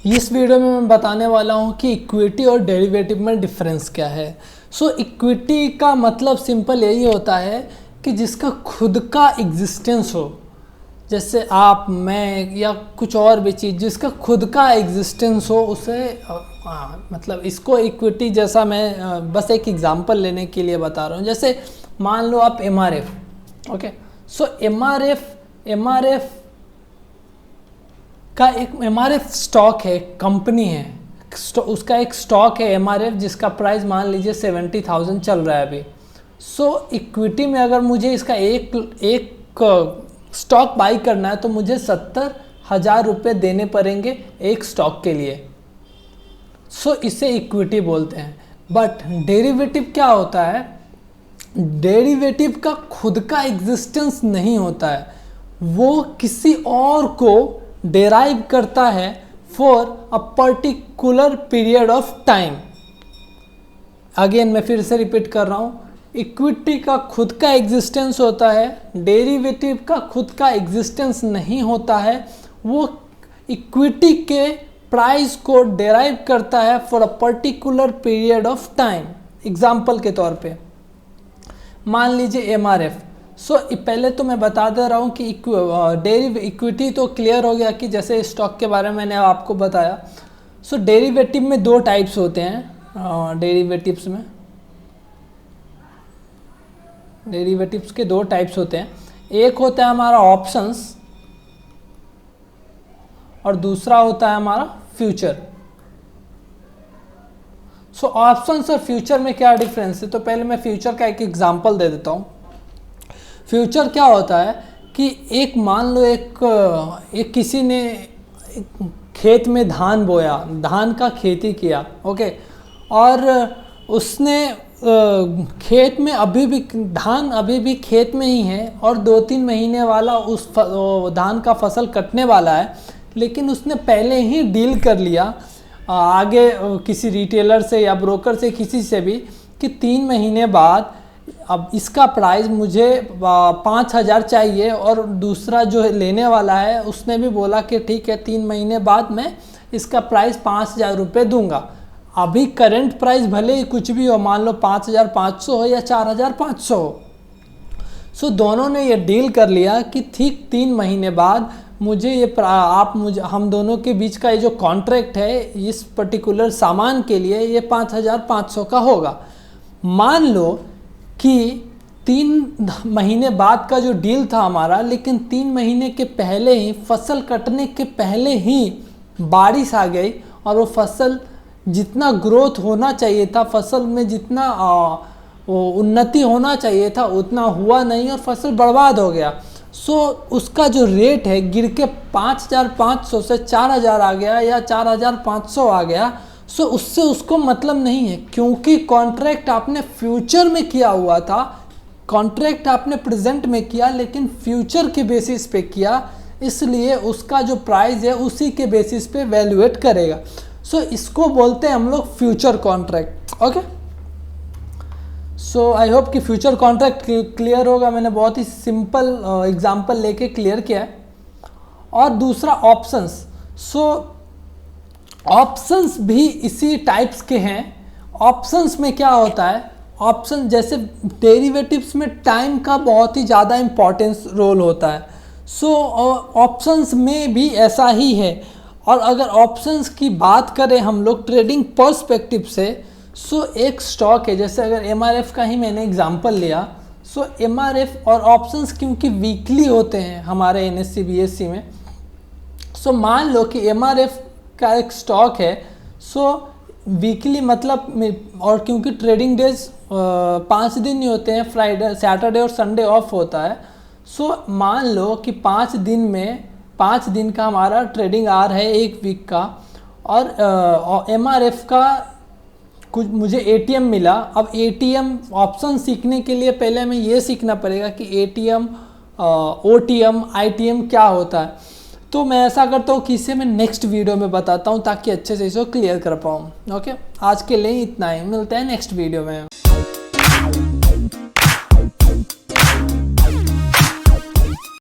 इस वीडियो में मैं बताने वाला हूँ कि इक्विटी और डेरिवेटिव में डिफरेंस क्या है। इक्विटी का मतलब सिंपल यही होता है कि जिसका खुद का एग्जिस्टेंस हो, जैसे आप, मैं या कुछ और भी चीज़ जिसका खुद का एग्जिस्टेंस हो उसे मतलब इसको इक्विटी जैसा मैं बस एक एग्जांपल लेने के लिए बता रहा हूँ। जैसे मान लो आप एमआरएफ, ओके। एमआरएफ का एक एमआरएफ स्टॉक है, कंपनी है, उसका एक स्टॉक है एमआरएफ जिसका प्राइस मान लीजिए 70,000 चल रहा है अभी। इक्विटी में अगर मुझे इसका एक स्टॉक बाई करना है तो मुझे 70,000 रुपये देने पड़ेंगे एक स्टॉक के लिए। इसे इक्विटी बोलते हैं। बट डेरिवेटिव क्या होता है? डेरिवेटिव का खुद का एग्जिस्टेंस नहीं होता है, वो किसी और को डेराइव करता है for a particular period of time. Again मैं फिर से रिपीट कर रहा हूँ, इक्विटी का खुद का एग्जिस्टेंस होता है, डेरिवेटिव का खुद का एग्जिस्टेंस नहीं होता है। वो इक्विटी के प्राइस को डेराइव करता है for a particular period of time. Example के तौर पे मान लीजिए एमआरएफ। पहले तो मैं बता दे रहा हूँ कि इक्विटी तो क्लियर हो गया कि जैसे स्टॉक के बारे में मैंने आपको बताया। डेरिवेटिव में दो टाइप्स होते हैं। डेरिवेटिव्स के दो टाइप्स होते हैं। एक होता है हमारा ऑप्शंस और दूसरा होता है हमारा फ्यूचर। ऑप्शंस और फ्यूचर में क्या डिफरेंस है? तो पहले मैं फ्यूचर का एक एग्जांपल दे देता हूँ। फ्यूचर क्या होता है कि एक मान लो एक किसी ने खेत में धान बोया, धान का खेती किया, ओके, और उसने खेत में धान अभी भी खेत में ही है और 2-3 महीने वाला उस धान का फसल कटने वाला है, लेकिन उसने पहले ही डील कर लिया आगे किसी रिटेलर से या ब्रोकर से, किसी से भी, कि 3 महीने बाद अब इसका प्राइस मुझे 5,000 चाहिए, और दूसरा जो लेने वाला है उसने भी बोला कि ठीक है 3 महीने बाद मैं इसका प्राइस 5,000 रुपये दूंगा। अभी करंट प्राइस भले ही कुछ भी हो, मान लो 5,500 हो या 4,500 हो। दोनों ने ये डील कर लिया कि ठीक 3 महीने बाद मुझे हम दोनों के बीच का ये जो कॉन्ट्रैक्ट है इस पर्टिकुलर सामान के लिए ये 5,500 का होगा। मान लो कि 3 महीने बाद का जो डील था हमारा, लेकिन 3 महीने के पहले ही, फसल कटने के पहले ही बारिश आ गई और वो फसल जितना ग्रोथ होना चाहिए था, फसल में जितना उन्नति होना चाहिए था उतना हुआ नहीं और फसल बर्बाद हो गया। उसका जो रेट है गिर के 5,500 से 4,000 आ गया या 4,500 आ गया। उससे उसको मतलब नहीं है, क्योंकि कॉन्ट्रैक्ट आपने फ्यूचर में किया हुआ था। कॉन्ट्रैक्ट आपने प्रेजेंट में किया लेकिन फ्यूचर के बेसिस पे किया, इसलिए उसका जो प्राइस है उसी के बेसिस पे वैल्यूएट करेगा। इसको बोलते हैं हम लोग future contract, okay. I hope कि फ्यूचर कॉन्ट्रैक्ट क्लियर होगा। मैंने बहुत ही सिंपल एग्जांपल लेके क्लियर किया है। और दूसरा ऑप्शंस। ऑप्शंस भी इसी टाइप्स के हैं। ऑप्शंस में क्या होता है? ऑप्शन जैसे डेरिवेटिव्स में टाइम का बहुत ही ज़्यादा इम्पोर्टेंस रोल होता है। ऑप्शंस में भी ऐसा ही है। और अगर ऑप्शंस की बात करें हम लोग ट्रेडिंग पर्सपेक्टिव से, एक स्टॉक है, जैसे अगर एमआरएफ का ही मैंने एग्जांपल लिया। एमआरएफ और ऑप्शंस क्योंकि वीकली होते हैं हमारे एनएससी बीएससी में, मान लो कि एमआरएफ का एक स्टॉक है, वीकली मतलब, और क्योंकि ट्रेडिंग डेज 5 दिन ही होते हैं, फ्राइडे, सैटरडे और संडे ऑफ होता है। मान लो कि 5 दिन का हमारा ट्रेडिंग आवर है एक वीक का, और एमआरएफ का कुछ मुझे एटीएम मिला। अब एटीएम ऑप्शन सीखने के लिए पहले हमें ये सीखना पड़ेगा कि एटीएम, ओटीएम, आईटीएम क्या होता है। तो मैं ऐसा करता हूँ कि इसे मैं नेक्स्ट वीडियो में बताता हूँ ताकि अच्छे से इसको क्लियर कर पाऊँ, ओके। आज के लिए इतना ही, मिलते हैं नेक्स्ट वीडियो में।